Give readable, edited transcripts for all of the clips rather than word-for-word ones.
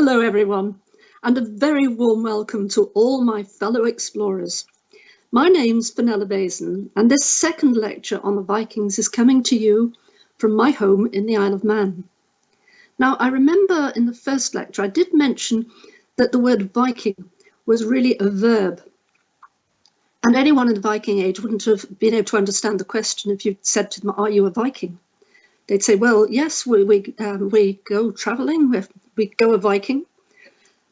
Hello everyone, and a very warm welcome to all my fellow explorers. My name's Fenella Bazin, and this second lecture on the Vikings is coming to you from my home in the Isle of Man. Now, I remember in the first lecture I did mention that the word Viking was really a verb, and anyone in the Viking age wouldn't have been able to understand the question if you said to them, "Are you a Viking?" They'd say, well, yes, we go travelling, we go a Viking.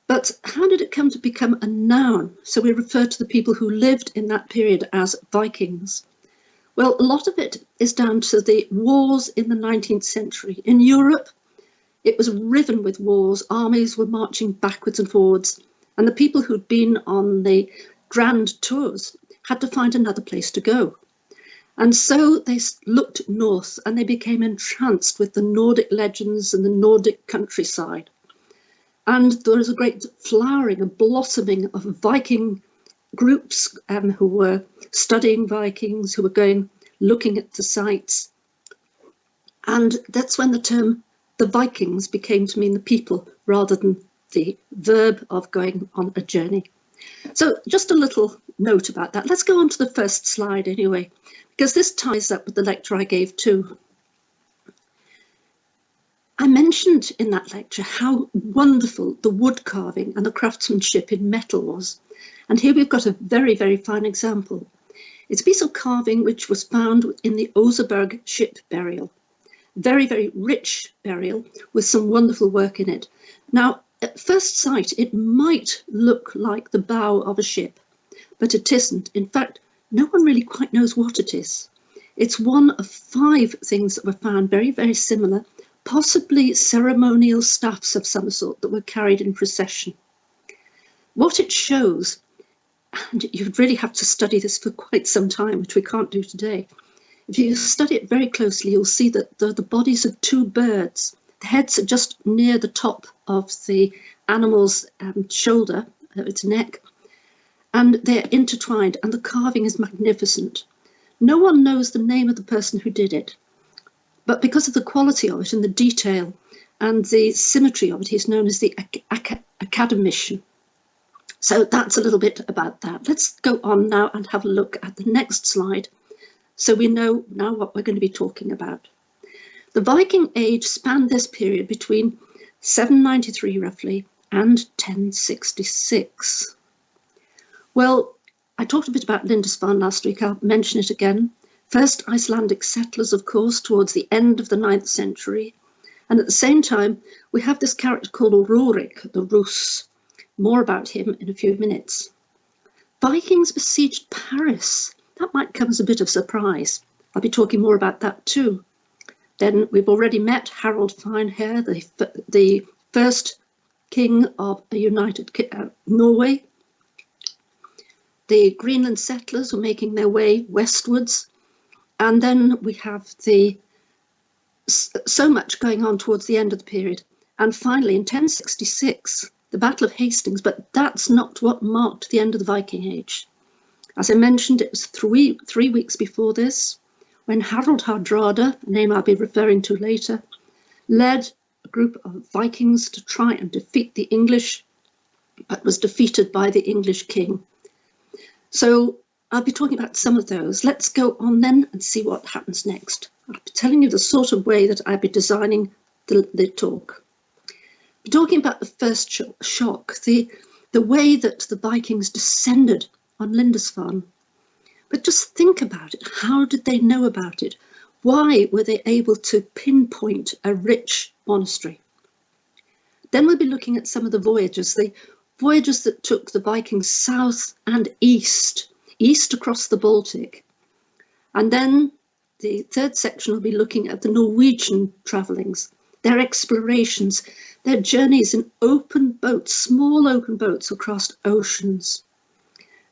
But how did it come to become a noun? So we refer to the people who lived in that period as Vikings. Well, a lot of it is down to the wars in the 19th century. In Europe, it was riven with wars. Armies were marching backwards and forwards. And the people who'd been on the grand tours had to find another place to go. And so they looked north and they became entranced with the Nordic legends and the Nordic countryside. And there was a great flowering, a blossoming of Viking groups who were studying Vikings, who were going, looking at the sites. And that's when the term the Vikings became to mean the people rather than the verb of going on a journey. So just a little note about that. Let's go on to the first slide anyway, because this ties up with the lecture I gave too. I mentioned in that lecture how wonderful the wood carving and the craftsmanship in metal was. And here we've got a very, very fine example. It's a piece of carving which was found in the Oseberg ship burial. Very, very rich burial with some wonderful work in it. Now, at first sight, it might look like the bow of a ship, but it isn't. In fact, no one really quite knows what it is. It's one of 5 things that were found very, very similar, possibly ceremonial staffs of some sort that were carried in procession. What it shows, and you'd really have to study this for quite some time, which we can't do today. If you study it very closely, you'll see that the bodies of 2 birds. The heads are just near the top of the animal's shoulder, its neck, and they're intertwined, and the carving is magnificent. No one knows the name of the person who did it, but because of the quality of it and the detail and the symmetry of it, he's known as the academician. So that's a little bit about that. Let's go on now and have a look at the next slide so we know now what we're going to be talking about. The Viking Age spanned this period between 793 roughly and 1066. Well, I talked a bit about Lindisfarne last week. I'll mention it again. First Icelandic settlers, of course, towards the end of the 9th century. And at the same time, we have this character called Rorik, the Rus. More about him in a few minutes. Vikings besieged Paris. That might come as a bit of surprise. I'll be talking more about that too. Then we've already met Harold Finehair, the first king of a united Norway. The Greenland settlers were making their way westwards. And then we have so much going on towards the end of the period. And finally, in 1066, the Battle of Hastings, but that's not what marked the end of the Viking Age. As I mentioned, it was 3 weeks before this, when Harald Hardrada, a name I'll be referring to later, led a group of Vikings to try and defeat the English, but was defeated by the English king. So I'll be talking about some of those. Let's go on then and see what happens next. I'll be telling you the sort of way that I'll be designing the talk. We're talking about the first shock, the way that the Vikings descended on Lindisfarne. But just think about it. How did they know about it? Why were they able to pinpoint a rich monastery? Then we'll be looking at some of the voyages that took the Vikings south and east across the Baltic. And then the third section will be looking at the Norwegian travellings, their explorations, their journeys in open boats, small open boats across oceans.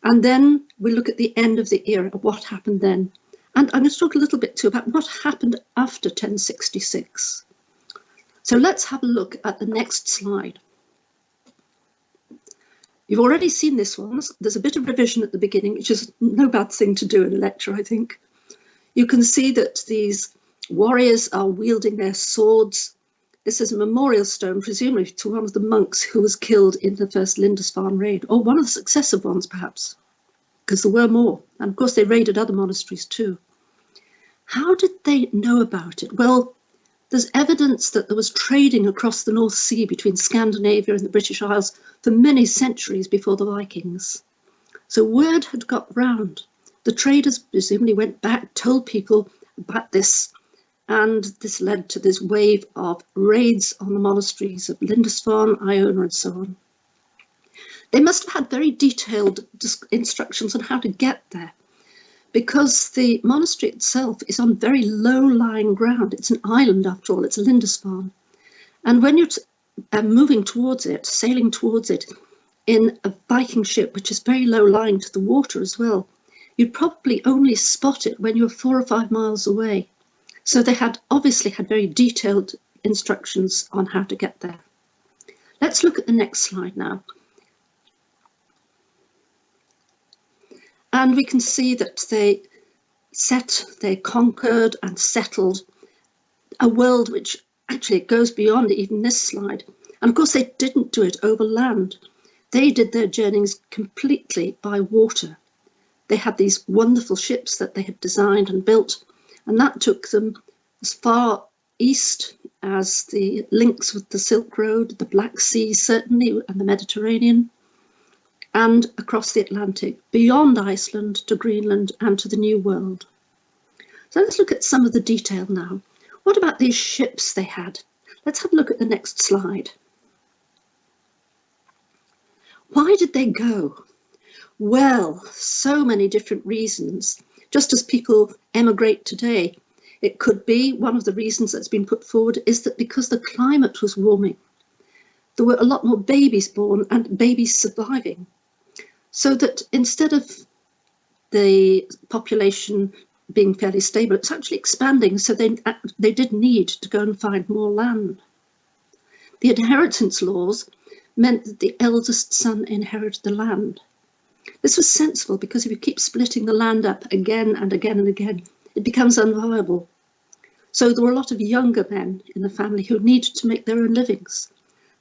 And then we look at the end of the era, what happened then. And I'm going to talk a little bit too about what happened after 1066. So let's have a look at the next slide. You've already seen this one. There's a bit of revision at the beginning, which is no bad thing to do in a lecture, I think. You can see that these warriors are wielding their swords. This is a memorial stone, presumably to one of the monks who was killed in the first Lindisfarne raid, or one of the successive ones perhaps, because there were more. And of course they raided other monasteries too. How did they know about it? Well, there's evidence that there was trading across the North Sea between Scandinavia and the British Isles for many centuries before the Vikings. So word had got round. The traders presumably went back, told people about this, and this led to this wave of raids on the monasteries of Lindisfarne, Iona, and so on. They must have had very detailed instructions on how to get there, because the monastery itself is on very low-lying ground. It's an island, after all. It's Lindisfarne. And when you're moving towards it, sailing towards it, in a Viking ship, which is very low-lying to the water as well, you'd probably only spot it when you're 4 or 5 miles away. So they had obviously had very detailed instructions on how to get there. Let's look at the next slide now. And we can see that they conquered and settled a world which actually goes beyond even this slide. And of course they didn't do it over land. They did their journeys completely by water. They had these wonderful ships that they had designed and built, and that took them as far east as the links with the Silk Road, the Black Sea certainly, and the Mediterranean, and across the Atlantic, beyond Iceland to Greenland and to the New World. So let's look at some of the detail now. What about these ships they had? Let's have a look at the next slide. Why did they go? Well, so many different reasons. Just as people emigrate today, it could be one of the reasons that's been put forward is that because the climate was warming, there were a lot more babies born and babies surviving. So that instead of the population being fairly stable, it's actually expanding. So they did need to go and find more land. The inheritance laws meant that the eldest son inherited the land. This was sensible because if you keep splitting the land up again and again and again, it becomes unviable. So there were a lot of younger men in the family who needed to make their own livings.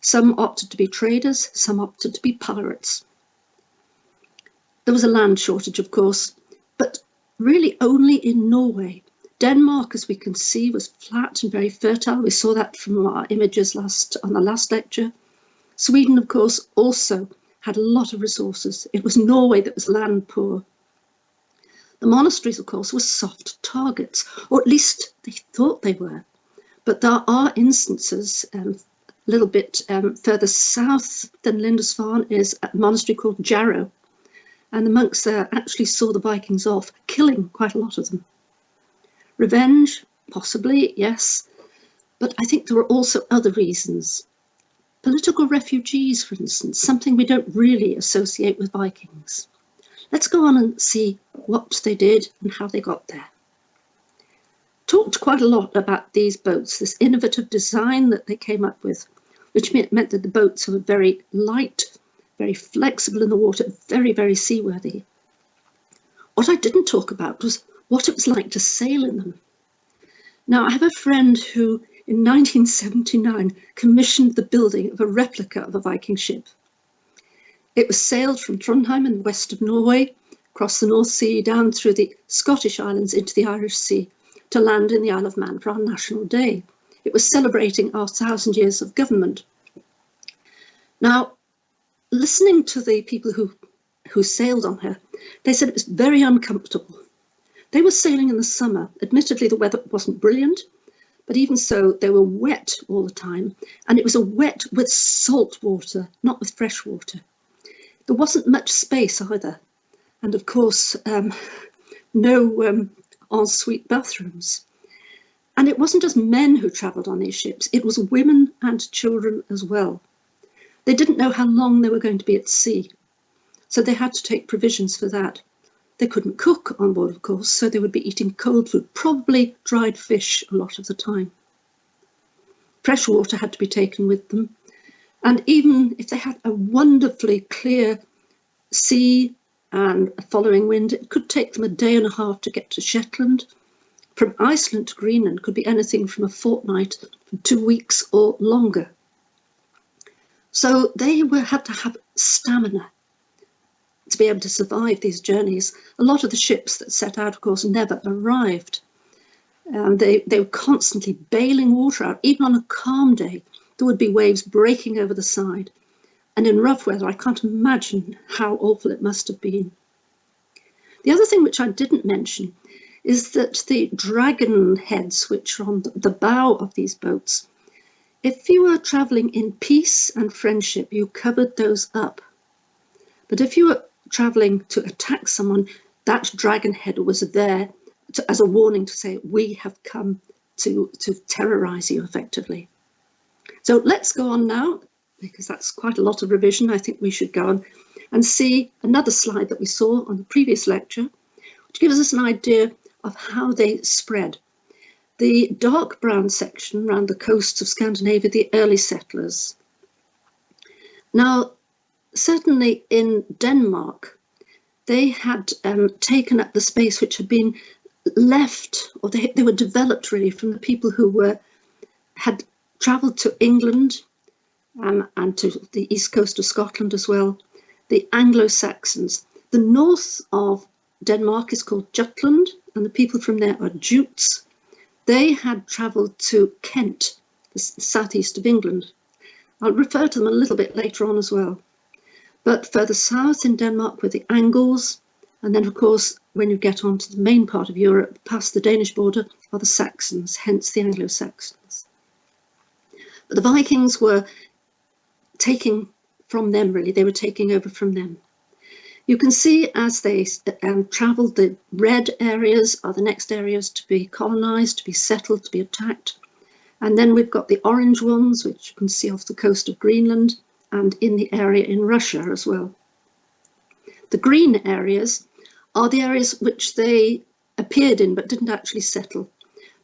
Some opted to be traders, some opted to be pirates. There was a land shortage, of course, but really only in Norway. Denmark, as we can see, was flat and very fertile. We saw that from our images on the last lecture. Sweden, of course, also had a lot of resources. It was Norway that was land poor. The monasteries, of course, were soft targets, or at least they thought they were. But there are instances, a little bit further south than Lindisfarne is a monastery called Jarrow. And the monks there actually saw the Vikings off, killing quite a lot of them. Revenge, possibly, yes. But I think there were also other reasons. Political refugees, for instance, something we don't really associate with Vikings. Let's go on and see what they did and how they got there. Talked quite a lot about these boats, this innovative design that they came up with, which meant that the boats were very light, very flexible in the water, very, very seaworthy. What I didn't talk about was what it was like to sail in them. Now, I have a friend who, in 1979, commissioned the building of a replica of a Viking ship. It was sailed from Trondheim in the west of Norway, across the North Sea, down through the Scottish Islands into the Irish Sea, to land in the Isle of Man for our National Day. It was celebrating our 1,000 years of government. Now, listening to the people who sailed on her, they said it was very uncomfortable. They were sailing in the summer. Admittedly, the weather wasn't brilliant, but even so, they were wet all the time. And it was a wet with salt water, not with fresh water. There wasn't much space either. And of course, no ensuite bathrooms. And it wasn't just men who travelled on these ships, it was women and children as well. They didn't know how long they were going to be at sea, so they had to take provisions for that. They couldn't cook on board, of course, so they would be eating cold food, probably dried fish a lot of the time. Fresh water had to be taken with them, and even if they had a wonderfully clear sea and a following wind, it could take them a day and a half to get to Shetland. From Iceland to Greenland could be anything from a fortnight, 2 weeks or longer. So they had to have stamina to be able to survive these journeys. A lot of the ships that set out, of course, never arrived. They were constantly bailing water out. Even on a calm day, there would be waves breaking over the side. And in rough weather, I can't imagine how awful it must have been. The other thing which I didn't mention is that the dragon heads, which are on the bow of these boats, if you were travelling in peace and friendship, you covered those up. But if you were travelling to attack someone, that dragon head was there as a warning to say, we have come to terrorise you effectively. So let's go on now, because that's quite a lot of revision. I think we should go on and see another slide that we saw on the previous lecture, which gives us an idea of how they spread. The dark brown section around the coasts of Scandinavia, the early settlers. Now, certainly in Denmark, they had taken up the space which had been left, or they were developed really from the people who had travelled to England and to the east coast of Scotland as well, the Anglo-Saxons. The north of Denmark is called Jutland, and the people from there are Jutes. They had travelled to Kent, the southeast of England. I'll refer to them a little bit later on as well. But further south in Denmark were the Angles, and then of course when you get on to the main part of Europe, past the Danish border, are the Saxons, hence the Anglo-Saxons. But the Vikings were taking from them, really, they were taking over from them. You can see as they travelled, the red areas are the next areas to be colonised, to be settled, to be attacked. And then we've got the orange ones, which you can see off the coast of Greenland and in the area in Russia as well. The green areas are the areas which they appeared in but didn't actually settle.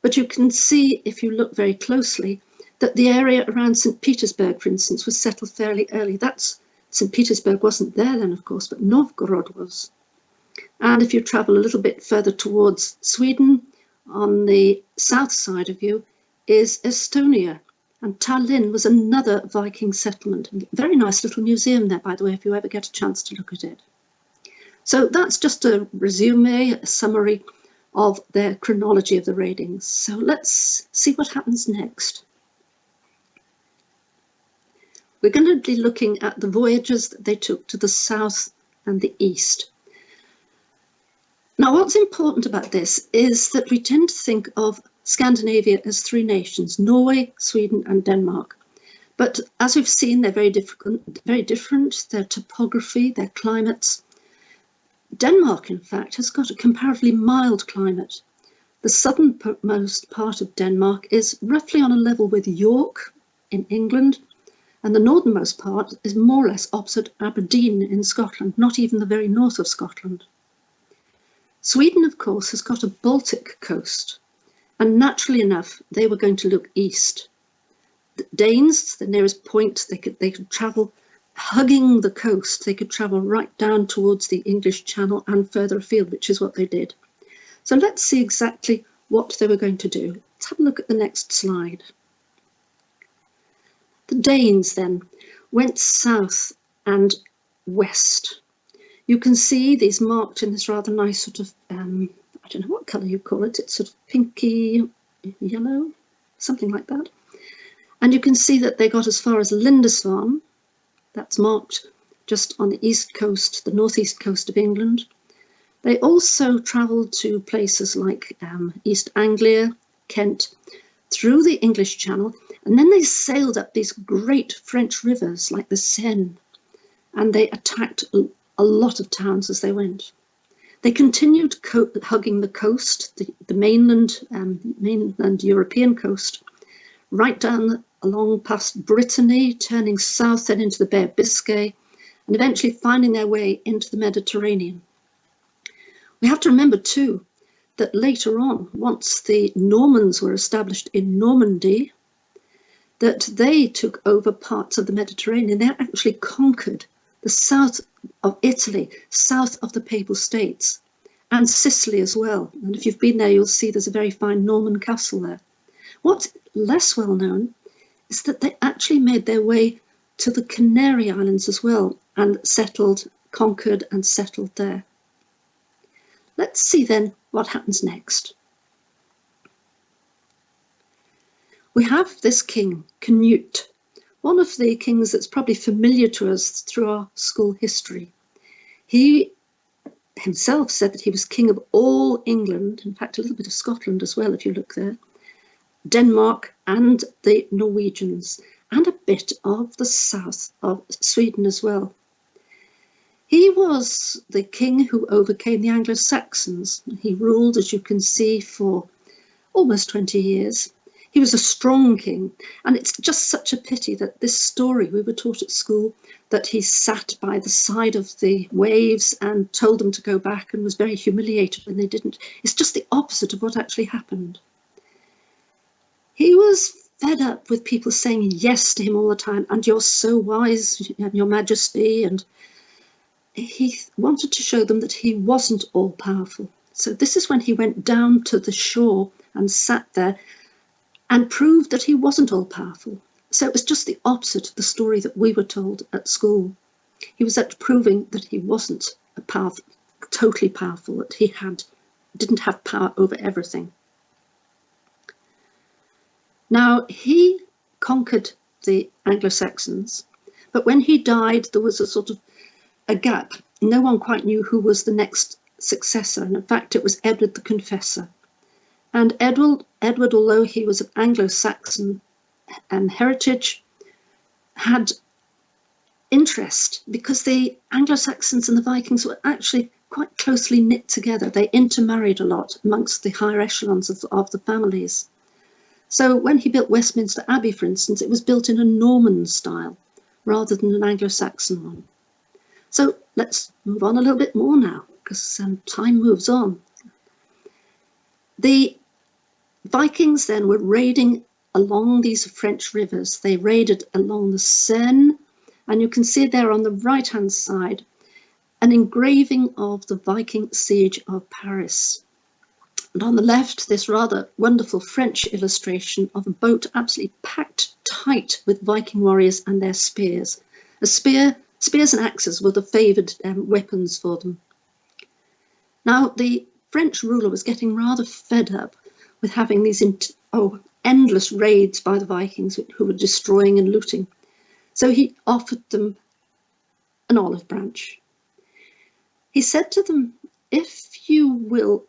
But you can see, if you look very closely, that the area around St. Petersburg, for instance, was settled fairly early. St. Petersburg wasn't there then, of course, but Novgorod was. And if you travel a little bit further towards Sweden, on the south side of you is Estonia. And Tallinn was another Viking settlement. Very nice little museum there, by the way, if you ever get a chance to look at it. So that's just a resume, a summary of their chronology of the raidings. So let's see what happens next. We're going to be looking at the voyages that they took to the south and the east. Now, what's important about this is that we tend to think of Scandinavia as three nations, Norway, Sweden and Denmark. But as we've seen, they're very different, their topography, their climates. Denmark, in fact, has got a comparatively mild climate. The southernmost part of Denmark is roughly on a level with York in England, and the northernmost part is more or less opposite Aberdeen in Scotland, not even the very north of Scotland. Sweden, of course, has got a Baltic coast, and naturally enough, they were going to look east. The Danes, the nearest point, they could travel hugging the coast. They could travel right down towards the English Channel and further afield, which is what they did. So let's see exactly what they were going to do. Let's have a look at the next slide. The Danes then went south and west. You can see these marked in this rather nice sort of, I don't know what colour you call it, it's sort of pinky yellow, something like that. And you can see that they got as far as Lindisfarne, that's marked just on the east coast, the northeast coast of England. They also travelled to places like East Anglia, Kent, through the English Channel, and then they sailed up these great French rivers like the Seine, and they attacked a lot of towns as they went. They continued hugging the coast, the mainland European coast, right down along past Brittany, turning south then into the Bay of Biscay, and eventually finding their way into the Mediterranean. We have to remember too that later on, once the Normans were established in Normandy, that they took over parts of the Mediterranean. They actually conquered the south of Italy, south of the Papal States, and Sicily as well. And if you've been there, you'll see there's a very fine Norman castle there, What's less well known is that they actually made their way to the Canary Islands as well and conquered and settled there. Let's see then what happens next. We have this king, Canute, one of the kings that's probably familiar to us through our school history. He himself said that he was king of all England, in fact a little bit of Scotland as well if you look there, Denmark and the Norwegians, and a bit of the south of Sweden as well. He was the king who overcame the Anglo-Saxons. He ruled, as you can see, for almost 20 years. He was a strong king, and it's just such a pity that this story we were taught at school, that he sat by the side of the waves and told them to go back and was very humiliated when they didn't. It's just the opposite of what actually happened. He was fed up with people saying yes to him all the time, and you're so wise, your majesty, and he wanted to show them that he wasn't all powerful. So this is when he went down to the shore and sat there and proved that he wasn't all powerful. So it was just the opposite of the story that we were told at school. He was actually proving that he wasn't totally powerful, that he didn't have power over everything. Now, he conquered the Anglo-Saxons, but when he died, there was a sort of a gap. No one quite knew who was the next successor, and in fact, it was Edward the Confessor. And Edward, although he was of Anglo-Saxon heritage, had interest because the Anglo-Saxons and the Vikings were actually quite closely knit together. They intermarried a lot amongst the higher echelons of the families. So when he built Westminster Abbey, for instance, it was built in a Norman style rather than an Anglo-Saxon one. So let's move on a little bit more now, because time moves on. The Vikings then were raiding along these French rivers. They raided along the Seine, and you can see there on the right-hand side an engraving of the Viking siege of Paris. And on the left, this rather wonderful French illustration of a boat absolutely packed tight with Viking warriors and their spears. Spears and axes were the favoured weapons for them. Now, the French ruler was getting rather fed up with having these endless raids by the Vikings who were destroying and looting. So he offered them an olive branch. He said to them, if you will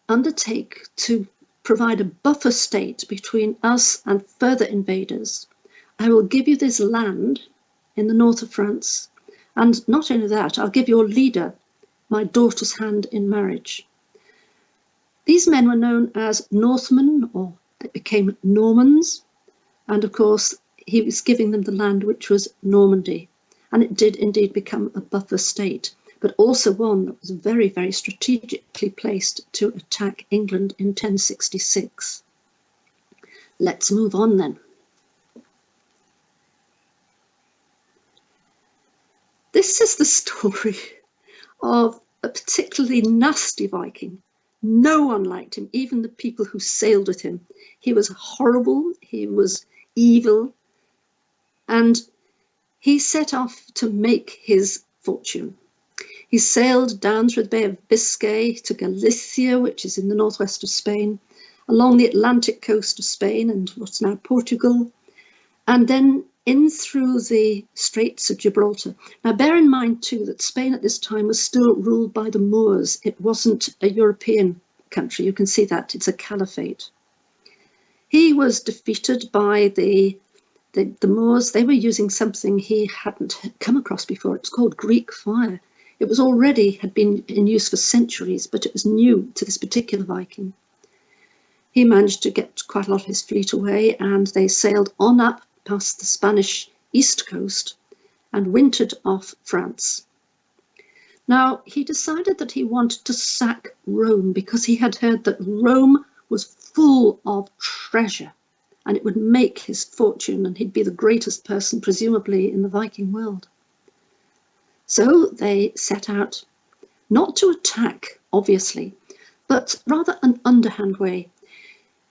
undertake to provide a buffer state between us and further invaders, I will give you this land in the north of France, and not only that, I'll give your leader my daughter's hand in marriage. These men were known as Northmen, or they became Normans, and of course he was giving them the land which was Normandy, and it did indeed become a buffer state, but also one that was very, very strategically placed to attack England in 1066. Let's move on then. This is the story of a particularly nasty Viking. No one liked him, even the people who sailed with him. He was horrible, he was evil, and he set off to make his fortune. He sailed down through the Bay of Biscay to Galicia, which is in the northwest of Spain, along the Atlantic coast of Spain and what's now Portugal, and then in through the Straits of Gibraltar. Now bear in mind too that Spain at this time was still ruled by the Moors. It wasn't a European country. You can see that, it's a caliphate. He was defeated by the Moors. They were using something he hadn't come across before. It's called Greek fire. It was had been in use for centuries, but it was new to this particular Viking. He managed to get quite a lot of his fleet away, and they sailed on up past the Spanish east coast and wintered off France. Now, he decided that he wanted to sack Rome because he had heard that Rome was full of treasure and it would make his fortune, and he'd be the greatest person, presumably, in the Viking world. So they set out, not to attack, obviously, but rather an underhand way.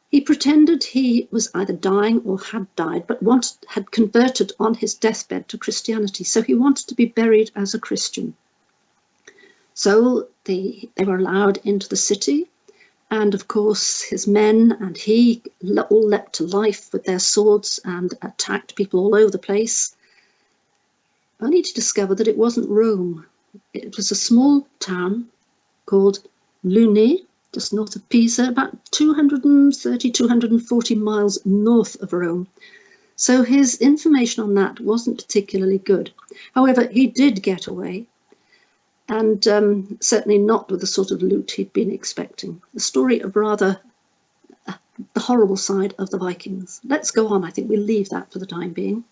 He pretended he was either dying or had died, but had converted on his deathbed to Christianity. So he wanted to be buried as a Christian. So they were allowed into the city. And of course, his men and he all leapt to life with their swords and attacked people all over the place, only to discover that it wasn't Rome. It was a small town called Lune, just north of Pisa, about 230, 240 miles north of Rome. So his information on that wasn't particularly good. However, he did get away, and certainly not with the sort of loot he'd been expecting. The story of rather the horrible side of the Vikings. Let's go on. I think we'll leave that for the time being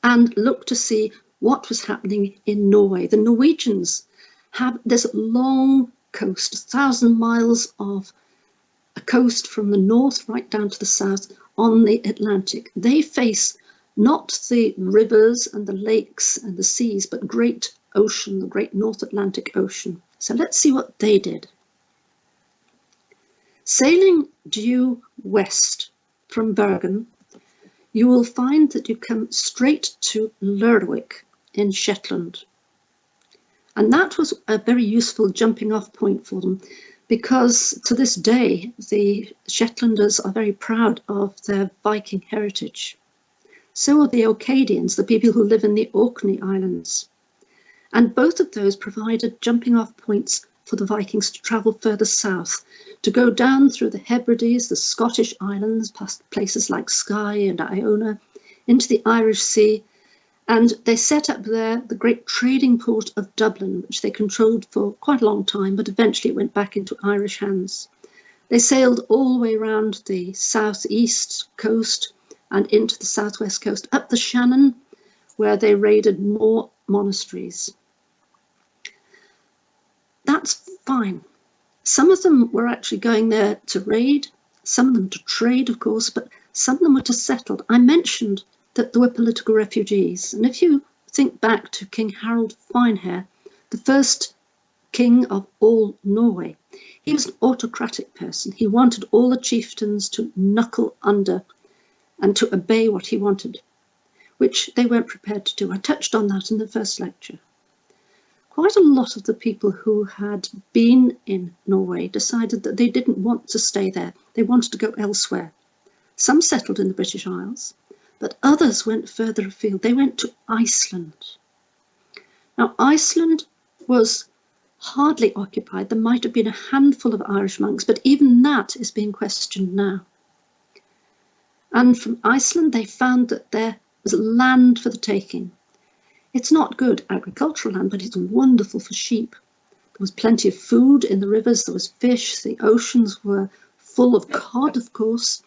and look to see what was happening in Norway. The Norwegians have this long coast, 1,000 miles of a coast from the north right down to the south on the Atlantic. They face not the rivers and the lakes and the seas, but great ocean, the great North Atlantic Ocean. So let's see what they did. Sailing due west from Bergen, you will find that you come straight to Lerwick in Shetland. And that was a very useful jumping off point for them, because to this day, the Shetlanders are very proud of their Viking heritage. So are the Orcadians, the people who live in the Orkney Islands. And both of those provided jumping off points for the Vikings to travel further south, to go down through the Hebrides, the Scottish Islands, past places like Skye and Iona, into the Irish Sea, and they set up there the great trading port of Dublin, which they controlled for quite a long time, but eventually it went back into Irish hands. They sailed all the way around the southeast coast and into the southwest coast, up the Shannon, where they raided more monasteries. That's fine. Some of them were actually going there to raid, some of them to trade, of course, but some of them were to settle. I mentioned that there were political refugees. And if you think back to King Harald Finehair, the first king of all Norway, he was an autocratic person. He wanted all the chieftains to knuckle under and to obey what he wanted, which they weren't prepared to do. I touched on that in the first lecture. Quite a lot of the people who had been in Norway decided that they didn't want to stay there. They wanted to go elsewhere. Some settled in the British Isles, but others went further afield. They went to Iceland. Now, Iceland was hardly occupied. There might have been a handful of Irish monks, but even that is being questioned now. And from Iceland, they found that there was land for the taking. It's not good agricultural land, but it's wonderful for sheep. There was plenty of food in the rivers, there was fish, the oceans were full of cod, of course,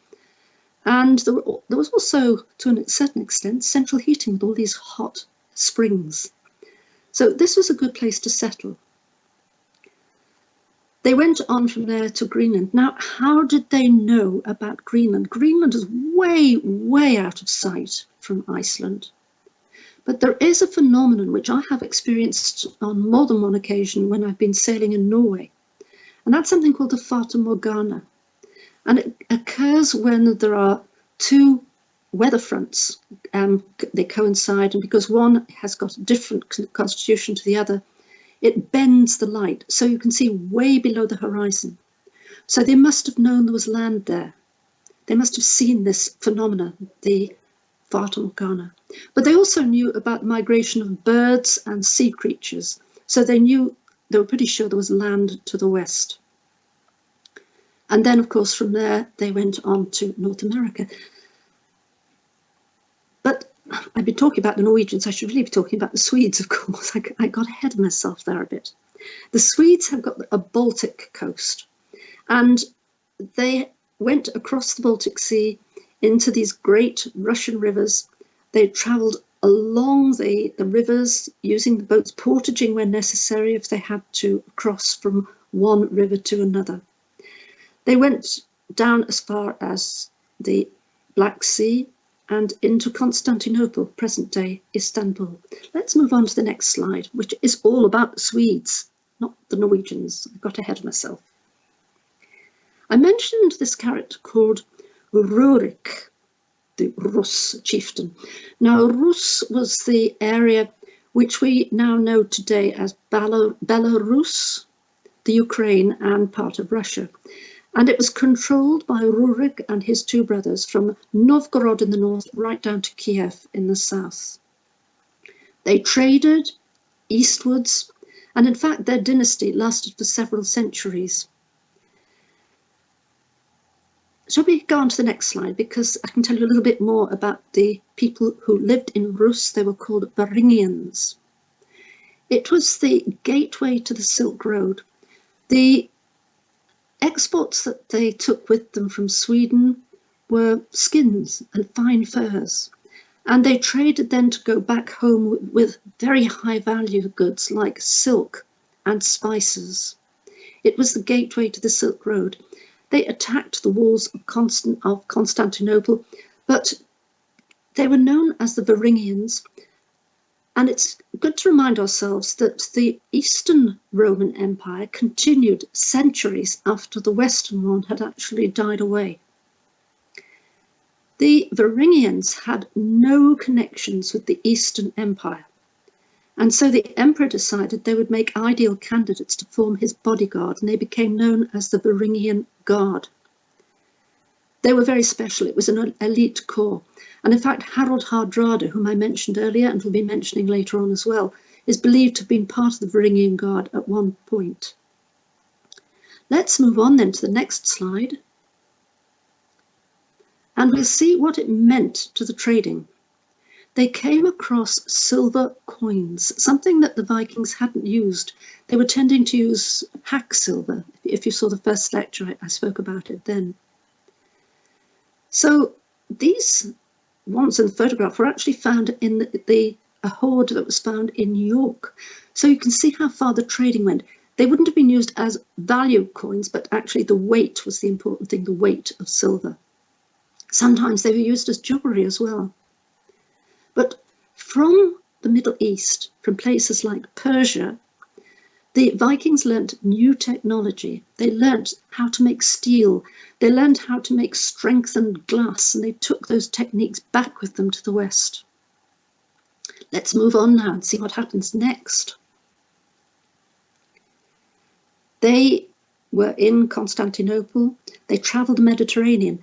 and there was also, to a certain extent, central heating with all these hot springs. So this was a good place to settle. They went on from there to Greenland. Now, how did they know about Greenland? Greenland is way, way out of sight from Iceland. But there is a phenomenon which I have experienced on more than one occasion when I've been sailing in Norway. And that's something called the Fata Morgana. And it occurs when there are two weather fronts, they coincide, and because one has got a different constitution to the other, it bends the light, so you can see way below the horizon. So they must have known there was land there. They must have seen this phenomena, the Fata Morgana. But they also knew about the migration of birds and sea creatures, so they were pretty sure there was land to the west. And then, of course, from there, they went on to North America. But I've been talking about the Norwegians. I should really be talking about the Swedes, of course. I got ahead of myself there a bit. The Swedes have got a Baltic coast, and they went across the Baltic Sea into these great Russian rivers. They travelled along the rivers, using the boats, portaging when necessary if they had to cross from one river to another. They went down as far as the Black Sea and into Constantinople, present-day Istanbul. Let's move on to the next slide, which is all about the Swedes, not the Norwegians. I got ahead of myself. I mentioned this character called Rurik, the Rus chieftain. Now, Rus was the area which we now know today as Belarus, the Ukraine, and part of Russia. And it was controlled by Rurik and his two brothers from Novgorod in the north right down to Kiev in the south. They traded eastwards, and in fact their dynasty lasted for several centuries. Shall we go on to the next slide, because I can tell you a little bit more about the people who lived in Rus. They were called Varangians. It was the gateway to the Silk Road. The exports that they took with them from Sweden were skins and fine furs, and they traded then to go back home with very high value goods like silk and spices. It was the gateway to the Silk Road. They attacked the walls of Constantinople, but they were known as the Varangians. And it's good to remind ourselves that the Eastern Roman Empire continued centuries after the Western one had actually died away. The Varangians had no connections with the Eastern Empire, and so the emperor decided they would make ideal candidates to form his bodyguard, and they became known as the Varangian Guard. They were very special. It was an elite corps. And in fact, Harald Hardrada, whom I mentioned earlier and will be mentioning later on as well, is believed to have been part of the Varangian Guard at one point. Let's move on then to the next slide. And we'll see what it meant to the trading. They came across silver coins, something that the Vikings hadn't used. They were tending to use hack silver. If you saw the first lecture, I spoke about it then. So these ones in the photograph were actually found in a hoard that was found in York. So you can see how far the trading went. They wouldn't have been used as value coins, but actually the weight was the important thing, the weight of silver. Sometimes they were used as jewellery as well. But from the Middle East, from places like Persia, the Vikings learnt new technology. They learnt how to make steel. They learned how to make strengthened glass, and they took those techniques back with them to the West. Let's move on now and see what happens next. They were in Constantinople. They travelled the Mediterranean.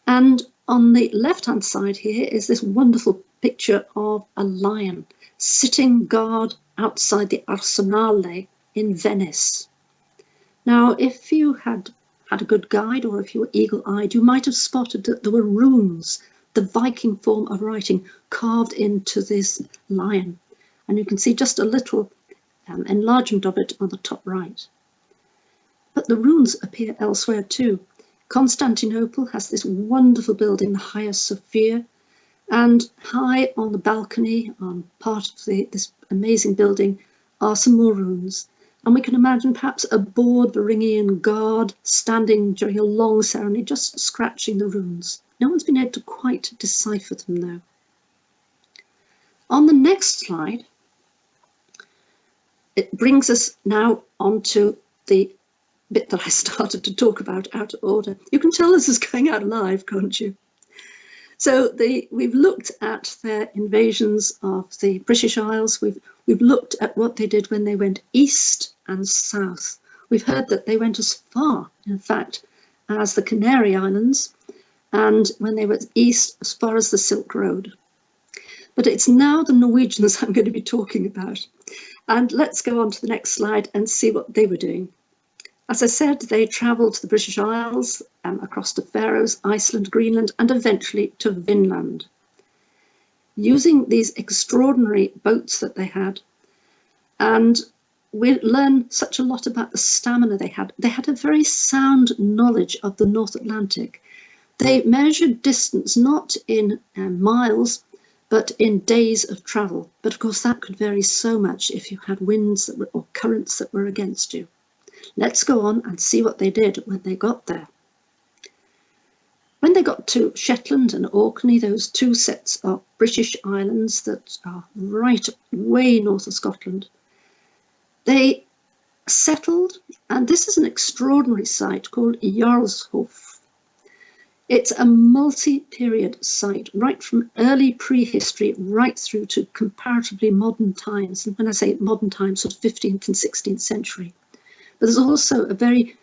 And on the left-hand side here is this wonderful picture of a lion sitting guard outside the Arsenale in Venice. Now, if you had a good guide, or if you were eagle-eyed, you might have spotted that there were runes, the Viking form of writing, carved into this lion. And you can see just a little enlargement of it on the top right. But the runes appear elsewhere too. Constantinople has this wonderful building, the Hagia Sophia, and high on the balcony, on part of this amazing building, are some more runes. And we can imagine perhaps a bored Varangian guard standing during a long ceremony, just scratching the runes. No one's been able to quite decipher them though. On the next slide, it brings us now onto the bit that I started to talk about out of order. You can tell this is going out live, can't you? So we've looked at their invasions of the British Isles. We've looked at what they did when they went east and south. We've heard that they went as far, in fact, as the Canary Islands, and when they went east, as far as the Silk Road. But it's now the Norwegians I'm going to be talking about. And let's go on to the next slide and see what they were doing. As I said, they travelled to the British Isles, across to Faroes, Iceland, Greenland, and eventually to Vinland. Using these extraordinary boats that they had, and we learn such a lot about the stamina they had. They had a very sound knowledge of the North Atlantic. They measured distance not in miles, but in days of travel. But of course that could vary so much if you had winds that were, or currents that were against you. Let's go on and see what they did when they got there. When they got to Shetland and Orkney, those two sets of British islands that are right way north of Scotland, they settled, and this is an extraordinary site called Jarlshof. It's a multi-period site, right from early prehistory right through to comparatively modern times. And when I say modern times, sort of 15th and 16th century. But there's also a very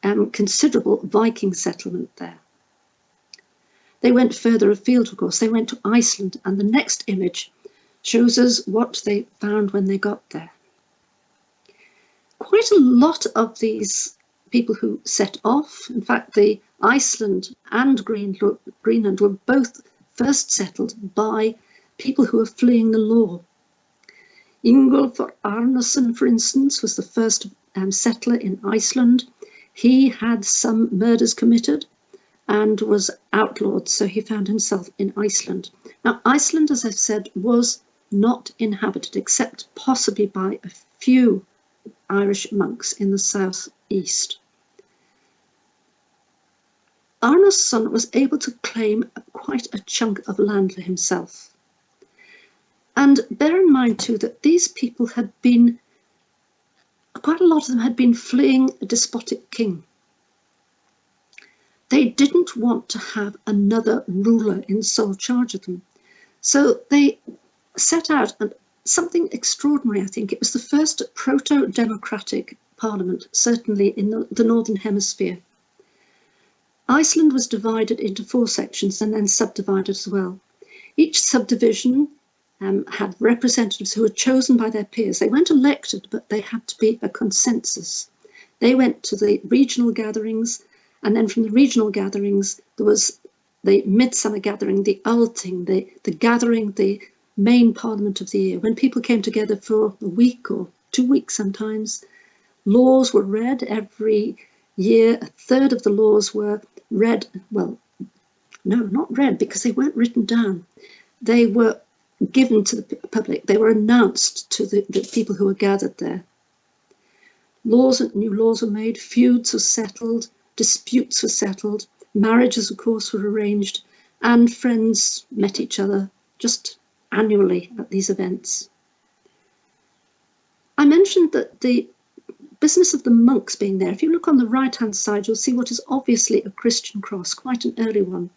considerable Viking settlement there. They went further afield, of course. They went to Iceland, and the next image shows us what they found when they got there. Quite a lot of these people who set off, in fact, the Iceland and Greenland were both first settled by people who were fleeing the law. Ingolfur Arnason, for instance, was the first settler in Iceland. He had some murders committed and was outlawed, so he found himself in Iceland. Now, Iceland, as I've said, was not inhabited except possibly by a few Irish monks in the southeast. Arnason was able to claim quite a chunk of land for himself. And bear in mind too that these people had been, quite a lot of them had been fleeing a despotic king. They didn't want to have another ruler in sole charge of them. So they set out, and something extraordinary, I think. It was the first proto-democratic parliament, certainly in the Northern Hemisphere. Iceland was divided into 4 sections and then subdivided as well. Each subdivision had representatives who were chosen by their peers. They weren't elected, but they had to be a consensus. They went to the regional gatherings, and then from the regional gatherings, there was the midsummer gathering, the Althing, the gathering, the main parliament of the year, when people came together for a week or 2 weeks sometimes. Laws were read every year. A third of the laws were read, well, no, not read, because they weren't written down. They were given to the public. They were announced to the people who were gathered there. New laws were made, feuds were settled, disputes were settled, marriages, of course, were arranged, and friends met each other just annually at these events. I mentioned that the business of the monks being there, if you look on the right-hand side, you'll see what is obviously a Christian cross, quite an early one.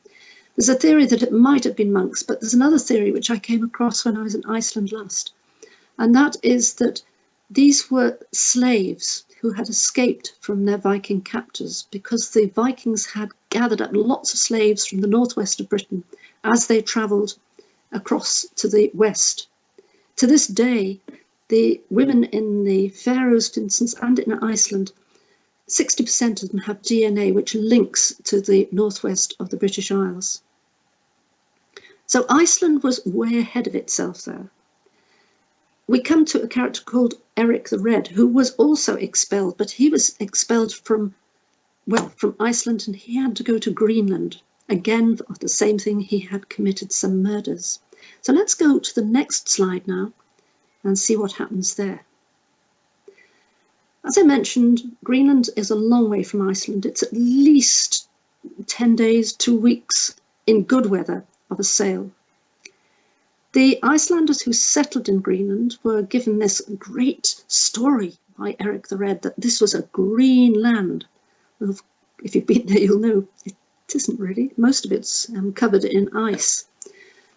There's a theory that it might have been monks, but there's another theory which I came across when I was in Iceland last, and that is that these were slaves who had escaped from their Viking captors, because the Vikings had gathered up lots of slaves from the northwest of Britain as they travelled across to the west. To this day, the women in the Faroes, for instance, and in Iceland, 60% of them have DNA which links to the northwest of the British Isles. So Iceland was way ahead of itself there. We come to a character called Eric the Red, who was also expelled, but he was expelled from Iceland, and he had to go to Greenland. Again, the same thing, he had committed some murders. So let's go to the next slide now and see what happens there. As I mentioned, Greenland is a long way from Iceland. It's at least 10 days, 2 weeks in good weather of a sail. The Icelanders who settled in Greenland were given this great story by Eric the Red that this was a green land. Well, if you've been there, you'll know it isn't really. Most of it's covered in ice.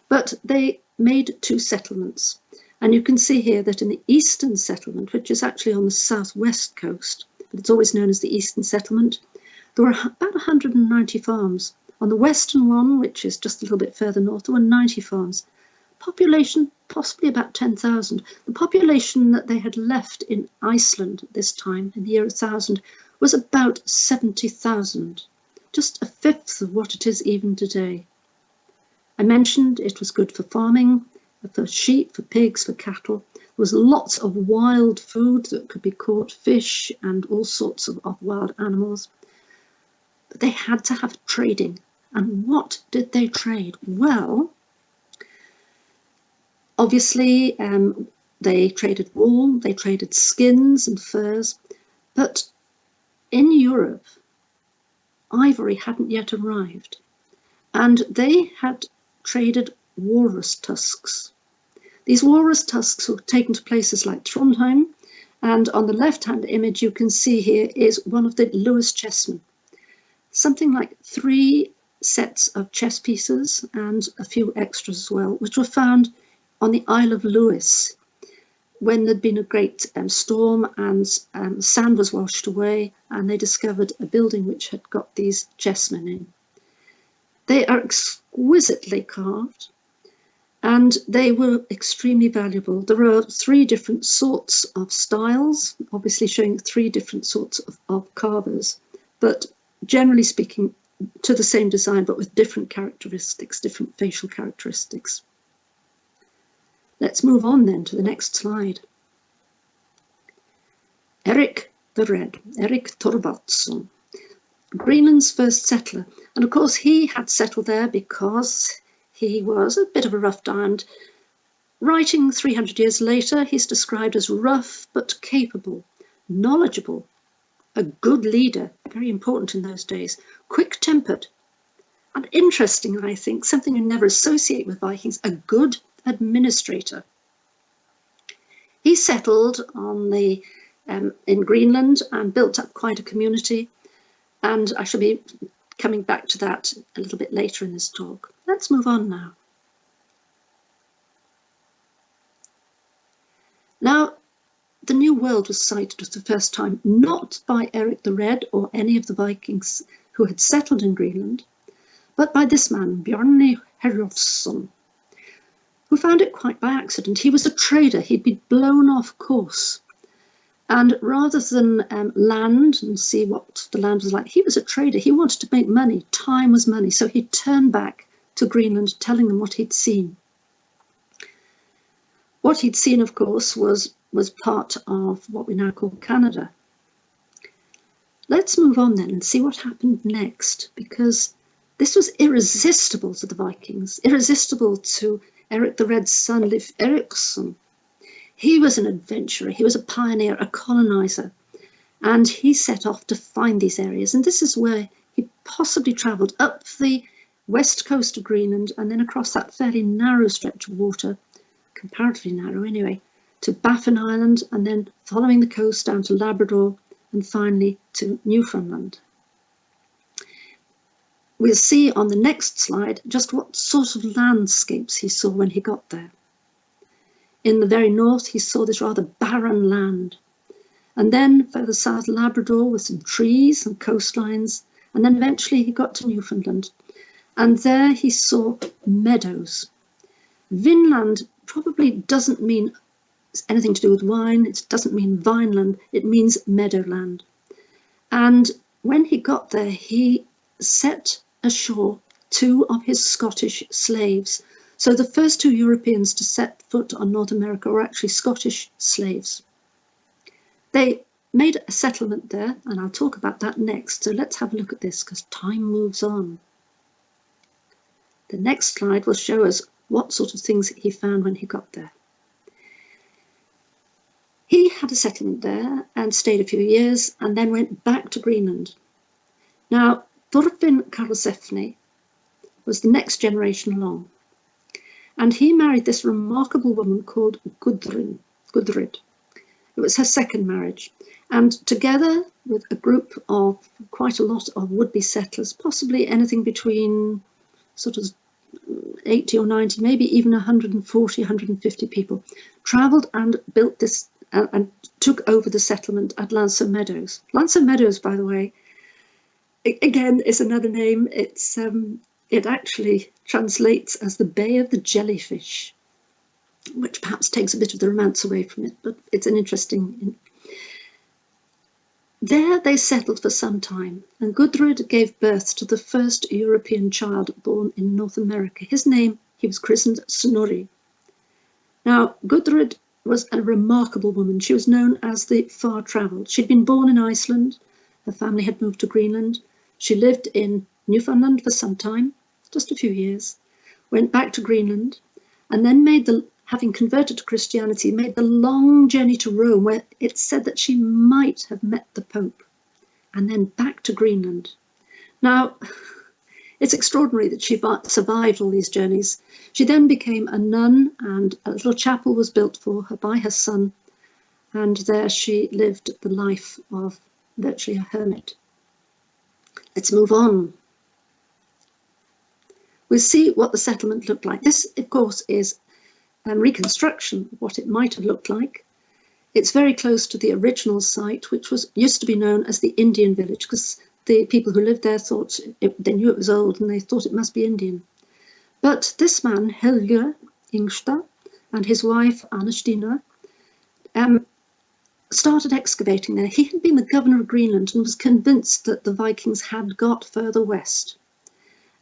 But they made 2 settlements. And you can see here that in the eastern settlement, which is actually on the southwest coast, but it's always known as the eastern settlement, there were about 190 farms. On the western one, which is just a little bit further north, there were 90 farms. Population, possibly about 10,000. The population that they had left in Iceland at this time, in the year 1000, was about 70,000, just a fifth of what it is even today. I mentioned it was good for farming, for sheep, for pigs, for cattle. There was lots of wild food that could be caught, fish and all sorts of wild animals. But they had to have trading. And what did they trade? Well, obviously, they traded wool, they traded skins and furs, but in Europe, ivory hadn't yet arrived, and they had traded walrus tusks. These walrus tusks were taken to places like Trondheim And on the left-hand image you can see here is one of the Lewis chessmen. Something like 3 sets of chess pieces and a few extras as well, which were found on the Isle of Lewis when there'd been a great storm and sand was washed away, and they discovered a building which had got these chessmen in. They are exquisitely carved and they were extremely valuable. There are 3 different sorts of styles, obviously showing 3 different sorts of carvers, but generally speaking to the same design but with different characteristics, different facial characteristics. Let's move on then to the next slide. Erik the Red, Erik Thorvaldsson, Greenland's first settler. And of course he had settled there because he was a bit of a rough diamond. Writing 300 years later, he's described as rough but capable, knowledgeable, a good leader, very important in those days, quick-tempered, and interesting, I think, something you never associate with Vikings, a good administrator. He settled on in Greenland and built up quite a community, and I shall be coming back to that a little bit later in this talk. Let's move on now. Now, the New World was sighted for the first time not by Erik the Red or any of the Vikings who had settled in Greenland, but by this man, Bjarni Herjolfsson, who found it quite by accident. He was a trader. He'd been blown off course. And rather than land and see what the land was like, he was a trader. He wanted to make money. Time was money. So he turned back to Greenland, telling them what he'd seen. What he'd seen, of course, was part of what we now call Canada. Let's move on then and see what happened next, because this was irresistible to the Vikings, irresistible to Erik the Red's son, Leif Erikson. He was an adventurer, he was a pioneer, a colonizer, and he set off to find these areas. And this is where he possibly travelled up the west coast of Greenland and then across that fairly narrow stretch of water, comparatively narrow anyway, to Baffin Island, and then following the coast down to Labrador and finally to Newfoundland. We'll see on the next slide just what sort of landscapes he saw when he got there. In the very north, he saw this rather barren land. And then further south, Labrador with some trees and coastlines. And then eventually he got to Newfoundland. And there he saw meadows. Vinland probably doesn't mean anything to do with wine. It doesn't mean vineland. It means meadowland. And when he got there, he set ashore 2 of his Scottish slaves. So the first 2 Europeans to set foot on North America were actually Scottish slaves. They made a settlement there, and I'll talk about that next. So let's have a look at this, because time moves on. The next slide will show us what sort of things he found when he got there. He had a settlement there and stayed a few years and then went back to Greenland. Now, Thorfinn Karlsefni was the next generation along. And he married this remarkable woman called Gudrid. It was her second marriage. And together with a group of quite a lot of would-be settlers, possibly anything between sort of 80 or 90, maybe even 140, 150 people, travelled and built this and took over the settlement at Lancer Meadows. Lancer Meadows, by the way, again, is another name. It actually translates as the Bay of the Jellyfish, which perhaps takes a bit of the romance away from it, but it's an interesting. There they settled for some time, and Gudrid gave birth to the first European child born in North America. His name, he was christened Snorri. Now, Gudrid was a remarkable woman. She was known as the far-travelled. She'd been born in Iceland. Her family had moved to Greenland. She lived in Newfoundland for some time, just a few years, went back to Greenland, and then having converted to Christianity, made the long journey to Rome, where it's said that she might have met the Pope, and then back to Greenland. Now, it's extraordinary that she survived all these journeys. She then became a nun, and a little chapel was built for her by her son, and there she lived the life of virtually a hermit. Let's move on. We'll see what the settlement looked like. This, of course, is a reconstruction of what it might have looked like. It's very close to the original site, which used to be known as the Indian village, because the people who lived there thought they knew it was old and they thought it must be Indian. But this man, Helge Ingstad, and his wife, Anna Stina, started excavating there. He had been the governor of Greenland and was convinced that the Vikings had got further west.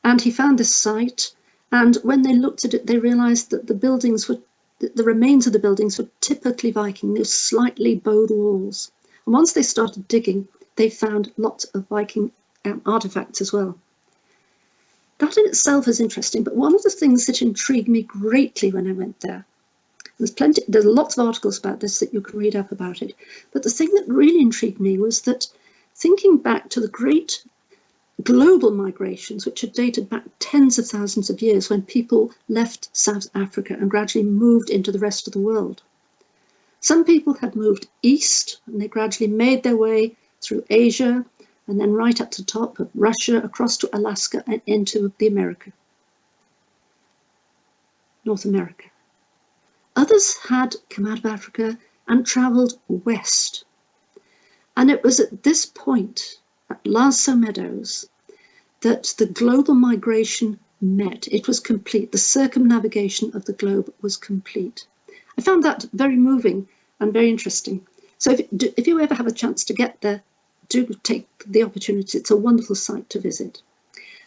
And he found this site, and when they looked at it, they realised that the remains of the buildings were typically Viking. They were slightly bowed walls. And once they started digging, they found lots of Viking artefacts as well. That in itself is interesting, but one of the things that intrigued me greatly when I went there, there's lots of articles about this that you can read up about it, but the thing that really intrigued me was that thinking back to the great global migrations, which had dated back tens of thousands of years when people left South Africa and gradually moved into the rest of the world. Some people had moved east and they gradually made their way through Asia and then right up to the top of Russia, across to Alaska and into North America. Others had come out of Africa and travelled west. And it was at this point, at Meadows, that the global migration met. It was complete. The circumnavigation of the globe was complete. I found that very moving and very interesting. So if you ever have a chance to get there, do take the opportunity. It's a wonderful site to visit.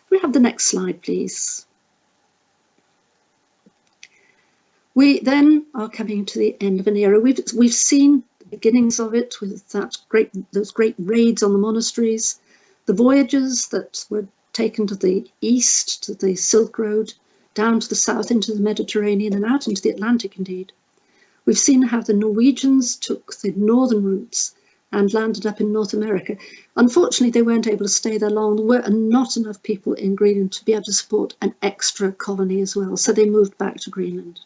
We have the next slide, please. We then are coming to the end of an era. We've seen the beginnings of it with those great raids on the monasteries, the voyages that were taken to the east, to the Silk Road, down to the south into the Mediterranean and out into the Atlantic indeed. We've seen how the Norwegians took the northern routes and landed up in North America. Unfortunately, they weren't able to stay there long. There were not enough people in Greenland to be able to support an extra colony as well, so they moved back to Greenland.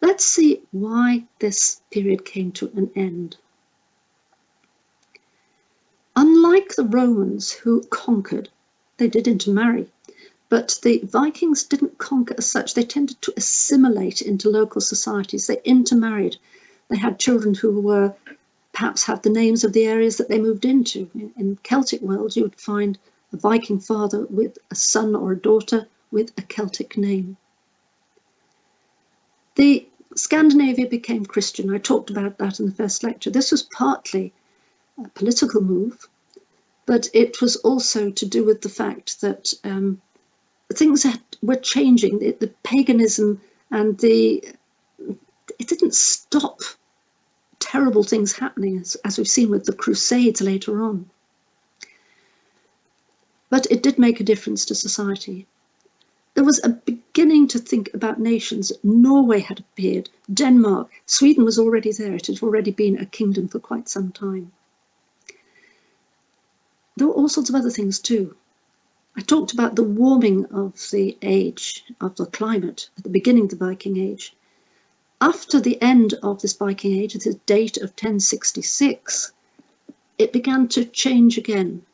Let's see why this period came to an end. Unlike the Romans who conquered, they did intermarry, but the Vikings didn't conquer as such. They tended to assimilate into local societies. They intermarried. They had children who were perhaps had the names of the areas that they moved into. In Celtic world, you would find a Viking father with a son or a daughter with a Celtic name. The Scandinavia became Christian. I talked about that in the first lecture. This was partly a political move, but it was also to do with the fact that things were changing. The paganism and it didn't stop terrible things happening, as we've seen with the Crusades later on. But it did make a difference to society. There was a beginning to think about nations. Norway had appeared, Denmark, Sweden was already there. It had already been a kingdom for quite some time. There were all sorts of other things too. I talked about the warming of the age, of the climate, at the beginning of the Viking Age. After the end of this Viking Age, at the date of 1066, it began to change again.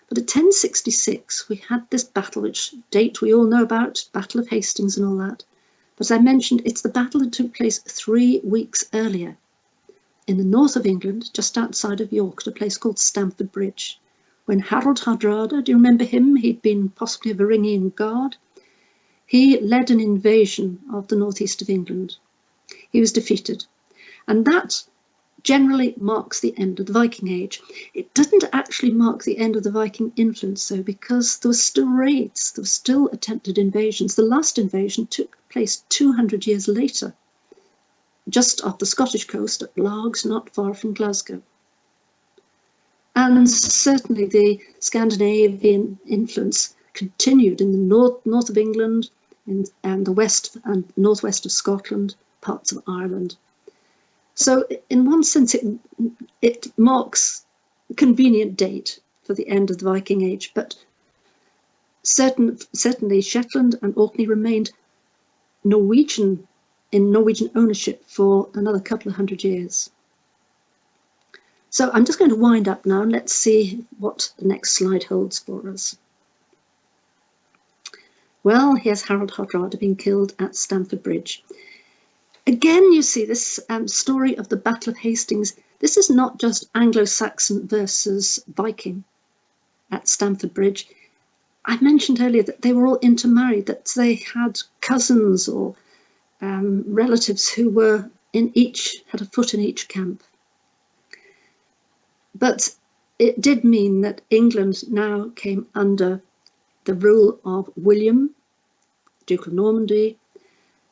But at 1066, we had this battle, which date we all know about, Battle of Hastings and all that. But as I mentioned, it's the battle that took place 3 weeks earlier in the north of England, just outside of York, at a place called Stamford Bridge, when Harold Hardrada, do you remember him? He'd been possibly a Varangian guard. He led an invasion of the northeast of England. He was defeated. And that generally marks the end of the Viking Age. It doesn't actually mark the end of the Viking influence, though, because there were still raids, there were still attempted invasions. The last invasion took place 200 years later, just off the Scottish coast at Largs, not far from Glasgow. And certainly the Scandinavian influence continued in the north of England and the west and northwest of Scotland, parts of Ireland. So in one sense, it marks a convenient date for the end of the Viking Age, but certainly Shetland and Orkney remained in Norwegian ownership for another couple of hundred years. So I'm just going to wind up now and let's see what the next slide holds for us. Well, here's Harold Hardrada being killed at Stamford Bridge. Again, you see this story of the Battle of Hastings. This is not just Anglo-Saxon versus Viking at Stamford Bridge. I mentioned earlier that they were all intermarried, that they had cousins or relatives who were had a foot in each camp. But it did mean that England now came under the rule of William, Duke of Normandy,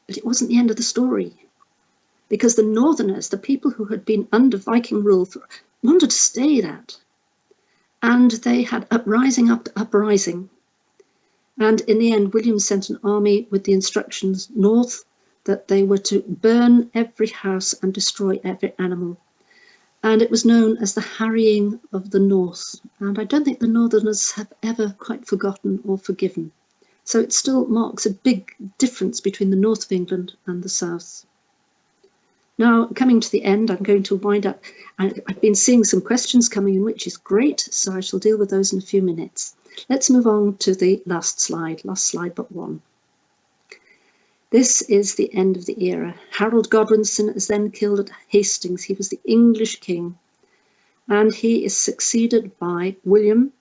but it wasn't the end of the story, because the Northerners, the people who had been under Viking rule, wanted to stay that, and they had uprising after uprising. And in the end, William sent an army with the instructions north that they were to burn every house and destroy every animal. And it was known as the harrying of the North. And I don't think the Northerners have ever quite forgotten or forgiven. So it still marks a big difference between the north of England and the south. Now, coming to the end, I'm going to wind up. I've been seeing some questions coming in, which is great, so I shall deal with those in a few minutes. Let's move on to the last slide but one. This is the end of the era. Harold Godwinson is then killed at Hastings. He was the English king, and he is succeeded by William,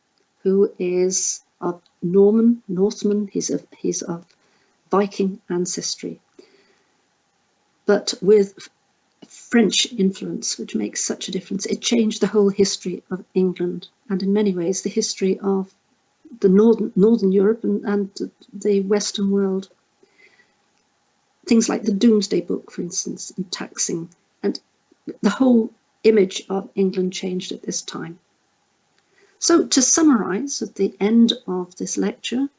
who is of Northman. He's of Viking ancestry, but with French influence, which makes such a difference. It changed the whole history of England, and in many ways the history of the northern Europe and the Western world. Things like the Domesday Book, for instance, and taxing, and the whole image of England changed at this time. So to summarise at the end of this lecture,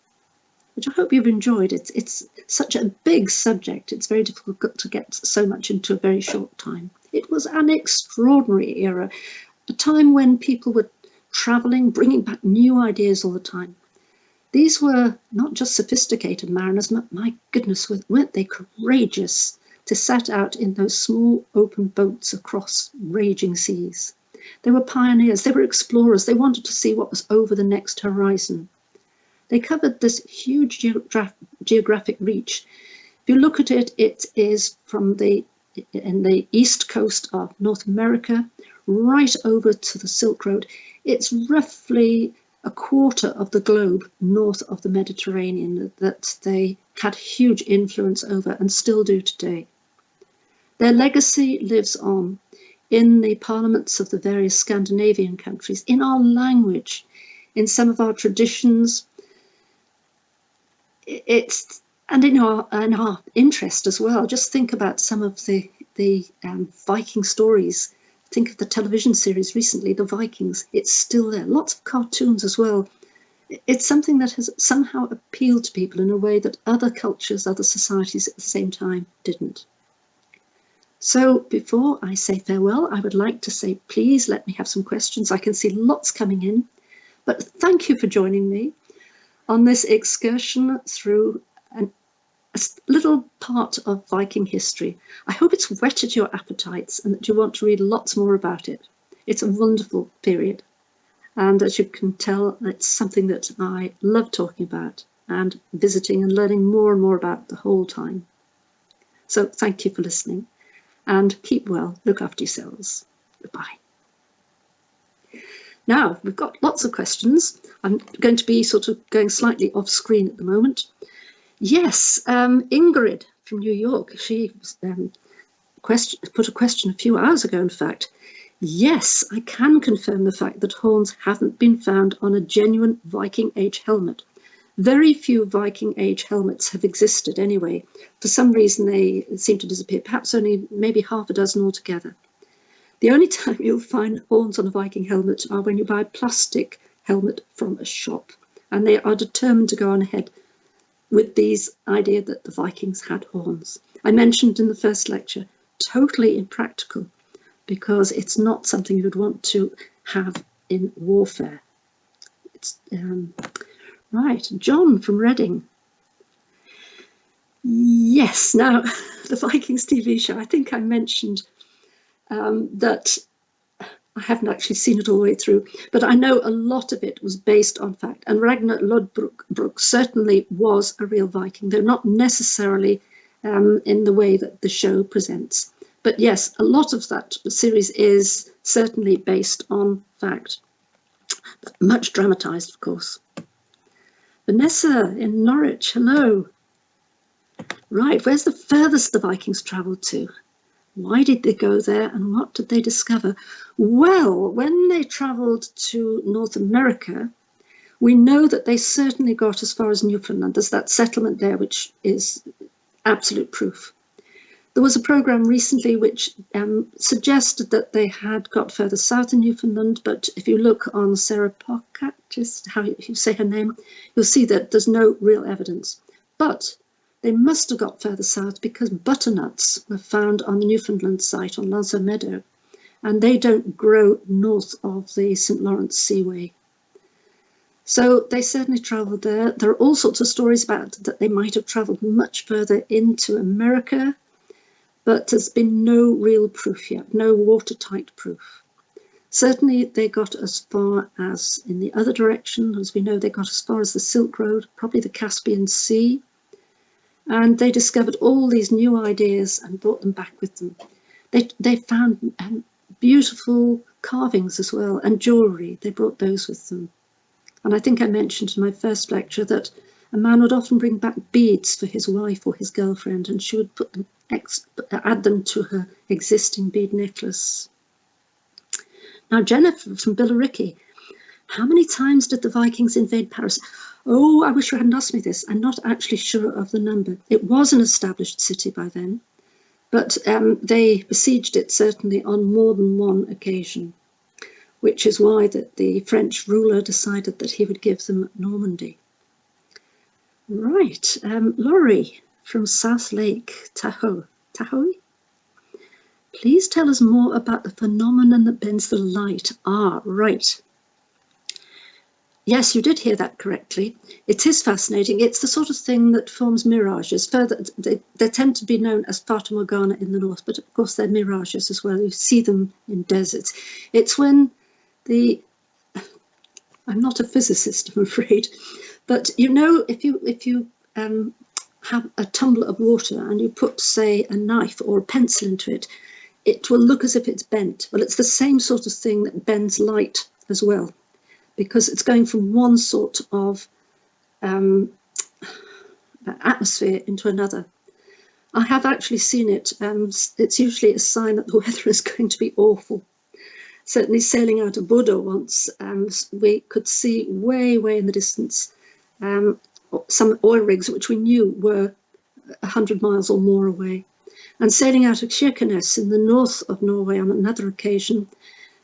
which I hope you've enjoyed, it's such a big subject, it's very difficult to get so much into a very short time. It was an extraordinary era, a time when people were travelling, bringing back new ideas all the time. These were not just sophisticated mariners, but my goodness, weren't they courageous to set out in those small open boats across raging seas. They were pioneers, they were explorers, they wanted to see what was over the next horizon. They covered this huge geographic reach. If you look at it, it is from the east coast of North America right over to the Silk Road. It's roughly a quarter of the globe north of the Mediterranean that they had huge influence over and still do today. Their legacy lives on in the parliaments of the various Scandinavian countries, in our language, in some of our traditions, and in our interest as well. Just think about some of the Viking stories. Think of the television series recently, The Vikings. It's still there. Lots of cartoons as well. It's something that has somehow appealed to people in a way that other cultures, other societies at the same time didn't. So before I say farewell, I would like to say, please let me have some questions. I can see lots coming in, but thank you for joining me on this excursion through a little part of Viking history. I hope it's whetted your appetites and that you want to read lots more about it. It's a wonderful period, and as you can tell, it's something that I love talking about and visiting and learning more and more about the whole time. So thank you for listening, and keep well, look after yourselves. Goodbye. Now, we've got lots of questions. I'm going to be sort of going slightly off screen at the moment. Yes, Ingrid from New York, she put a question a few hours ago, in fact. Yes, I can confirm the fact that horns haven't been found on a genuine Viking Age helmet. Very few Viking Age helmets have existed anyway. For some reason they seem to disappear, perhaps only maybe half a dozen altogether. The only time you'll find horns on a Viking helmet are when you buy a plastic helmet from a shop, and they are determined to go on ahead with this idea that the Vikings had horns. I mentioned in the first lecture, totally impractical, because it's not something you would want to have in warfare. It's, right, John from Reading. Yes, now the Vikings TV show, I think I mentioned that I haven't actually seen it all the way through, but I know a lot of it was based on fact. And Ragnar Lodbrok certainly was a real Viking, though not necessarily in the way that the show presents. But yes, a lot of that series is certainly based on fact. Much dramatised, of course. Vanessa in Norwich, hello. Right, where's the furthest the Vikings travelled to? Why did they go there and what did they discover? Well, when they travelled to North America, we know that they certainly got as far as Newfoundland. There's that settlement there, which is absolute proof. There was a programme recently which suggested that they had got further south in Newfoundland, but if you look on Sarah Pocket, just how you say her name, you'll see that there's no real evidence. But they must have got further south because butternuts were found on the Newfoundland site on Lancer Meadow, and they don't grow north of the St. Lawrence Seaway. So they certainly travelled there. There are all sorts of stories about that they might have travelled much further into America, but there's been no real proof yet, no watertight proof. Certainly they got as far as in the other direction. As we know, they got as far as the Silk Road, probably the Caspian Sea. And they discovered all these new ideas and brought them back with them. They found beautiful carvings as well, and jewellery. They brought those with them. And I think I mentioned in my first lecture that a man would often bring back beads for his wife or his girlfriend, and she would put them, add them to her existing bead necklace. Now, Jennifer from Billericay, how many times did the Vikings invade Paris? Oh, I wish you hadn't asked me this. I'm not actually sure of the number. It was an established city by then, but they besieged it certainly on more than one occasion, which is why the French ruler decided that he would give them Normandy. Right, Laurie from South Lake Tahoe. Please tell us more about the phenomenon that bends the light. Ah, right. Yes, you did hear that correctly. It is fascinating. It's the sort of thing that forms mirages. Further, they tend to be known as Fata Morgana in the north, but of course they're mirages as well. You see them in deserts. It's when I'm not a physicist, I'm afraid, but you know, if you have a tumbler of water and you put, say, a knife or a pencil into it, it will look as if it's bent. Well, it's the same sort of thing that bends light as well, because it's going from one sort of atmosphere into another. I have actually seen it. It's usually a sign that the weather is going to be awful. Certainly sailing out of Bordeaux once, we could see way in the distance some oil rigs which we knew were 100 miles or more away. And sailing out of Kirkenes in the north of Norway on another occasion,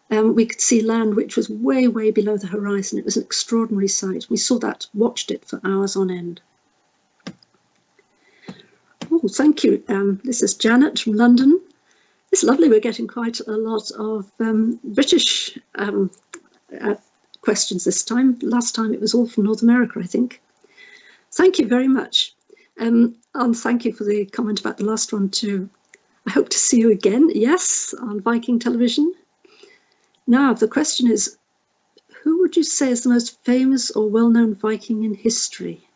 we could see land which was way below the horizon. It was an extraordinary sight. We saw that, watched it for hours on end. Oh, thank you. This is Janet from London. It's lovely. We're getting quite a lot of British questions this time. Last time it was all from North America, I think. Thank you very much. And thank you for the comment about the last one too. I hope to see you again, yes, on Viking television. Now, the question is, who would you say is the most famous or well-known Viking in history?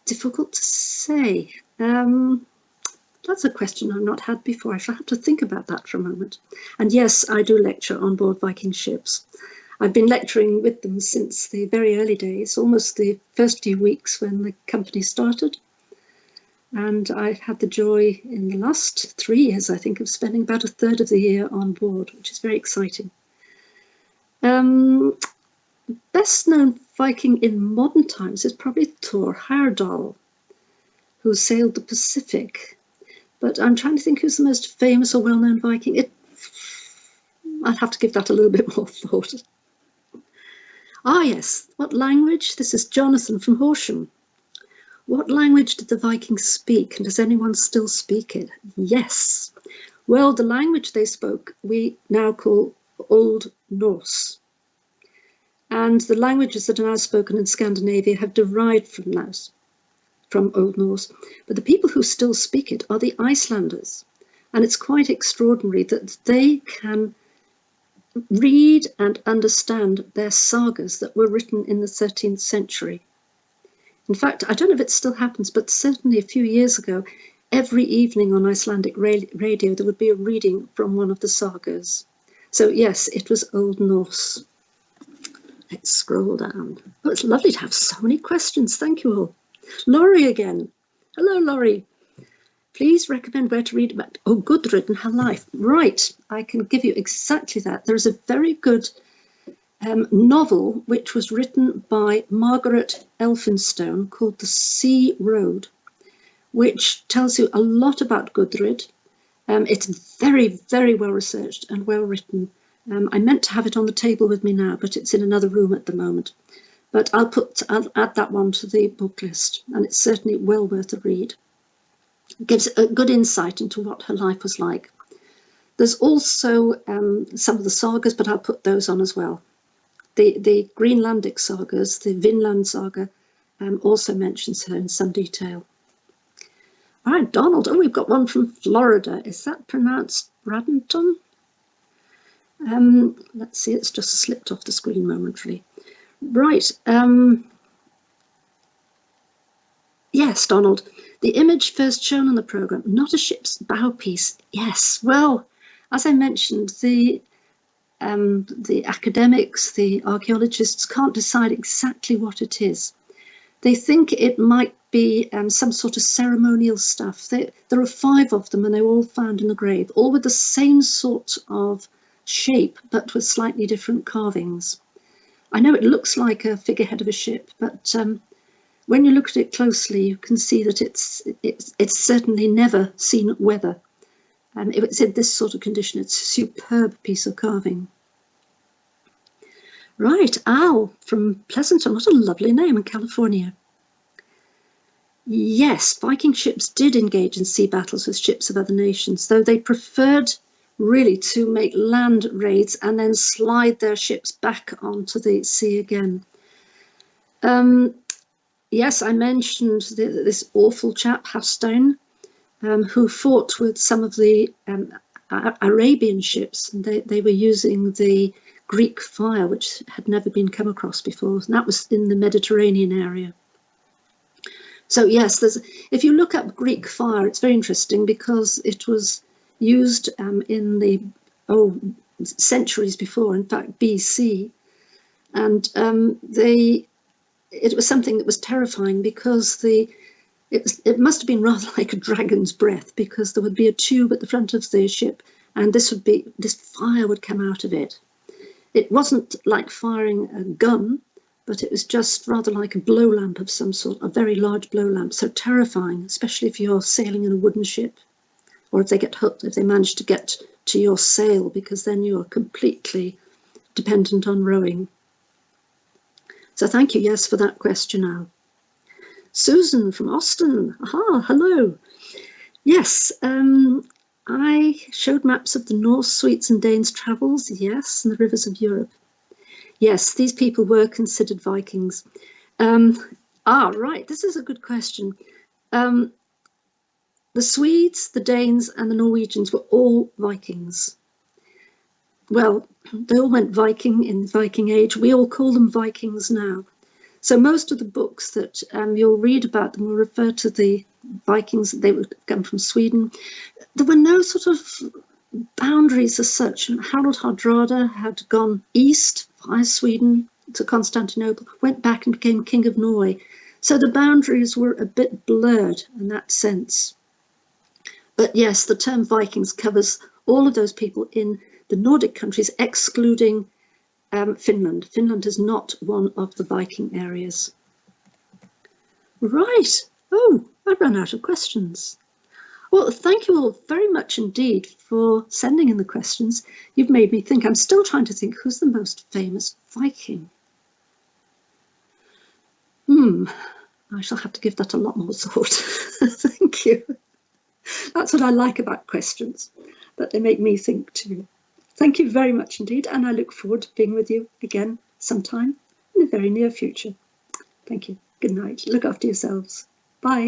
Difficult to say. That's a question I've not had before. I shall have to think about that for a moment. And yes, I do lecture on board Viking ships. I've been lecturing with them since the very early days, almost the first few weeks when the company started. And I've had the joy in the last 3 years, I think, of spending about a third of the year on board, which is very exciting. Best known Viking in modern times is probably Thor Heyerdahl, who sailed the Pacific. But I'm trying to think who's the most famous or well-known Viking. I'd have to give that a little bit more thought. Ah, yes. What language? This is Jonathan from Horsham. What language did the Vikings speak, and does anyone still speak it? Yes. Well, the language they spoke we now call Old Norse. And the languages that are now spoken in Scandinavia have derived from Old Norse. But the people who still speak it are the Icelanders. And it's quite extraordinary that they can read and understand their sagas that were written in the 13th century. In fact, I don't know if it still happens, but certainly a few years ago, every evening on Icelandic radio, there would be a reading from one of the sagas. So yes, it was Old Norse. Let's scroll down. Oh, it's lovely to have so many questions. Thank you all. Laurie again. Hello, Laurie. Please recommend where to read about Gudrid and her life. Right, I can give you exactly that. There is a very good novel which was written by Margaret Elphinstone called The Sea Road, which tells you a lot about Gudrid. It's very, very well researched and well written. I meant to have it on the table with me now, but it's in another room at the moment. But I'll add that one to the book list, and it's certainly well worth a read. It gives a good insight into what her life was like. There's also some of the sagas, but I'll put those on as well. The Greenlandic sagas, the Vinland saga, also mentions her in some detail. All right, Donald. Oh, we've got one from Florida. Is that pronounced Bradenton? Let's see, it's just slipped off the screen momentarily. Right. Yes, Donald. The image first shown on the programme, not a ship's bow piece. Yes, well, as I mentioned, the academics, the archaeologists can't decide exactly what it is. They think it might be some sort of ceremonial stuff. There are 5 of them, and they're all found in the grave, all with the same sort of shape, but with slightly different carvings. I know it looks like a figurehead of a ship, but when you look at it closely, you can see that it's certainly never seen weather. If it's in this sort of condition, it's a superb piece of carving. Right, Al from Pleasanton. What a lovely name in California. Yes, Viking ships did engage in sea battles with ships of other nations, though they preferred really to make land raids and then slide their ships back onto the sea again. Yes, I mentioned this awful chap, Hafstein, who fought with some of the Arabian ships, and they were using the Greek fire, which had never been come across before, and that was in the Mediterranean area. So yes, if you look up Greek fire, it's very interesting because it was used in the centuries before, in fact BC, and it was something that was terrifying because it must have been rather like a dragon's breath, because there would be a tube at the front of the ship, and this fire would come out of it. It wasn't like firing a gun, but it was just rather like a blow lamp of some sort, a very large blow lamp. So terrifying, especially if you're sailing in a wooden ship, or if they get hooked, if they manage to get to your sail, because then you're completely dependent on rowing. So thank you, yes, for that question, Al. Susan from Austin. Aha, hello. Yes, I showed maps of the Norse, Swedes and Danes' travels, yes, and the rivers of Europe. Yes, these people were considered Vikings. Right, this is a good question. The Swedes, the Danes and the Norwegians were all Vikings. Well, they all went Viking in the Viking Age. We all call them Vikings now. So most of the books that you'll read about them will refer to the Vikings. They would come from Sweden. There were no sort of boundaries as such. Harald Hardrada had gone east via Sweden to Constantinople, went back and became King of Norway. So the boundaries were a bit blurred in that sense. But yes, the term Vikings covers all of those people in the Nordic countries, excluding Finland. Finland is not one of the Viking areas. Right. Oh, I've run out of questions. Well, thank you all very much indeed for sending in the questions. You've made me think. I'm still trying to think who's the most famous Viking. I shall have to give that a lot more thought. Thank you. That's what I like about questions, that they make me think too. Thank you very much indeed, and I look forward to being with you again sometime in the very near future. Thank you. Good night. Look after yourselves. Bye.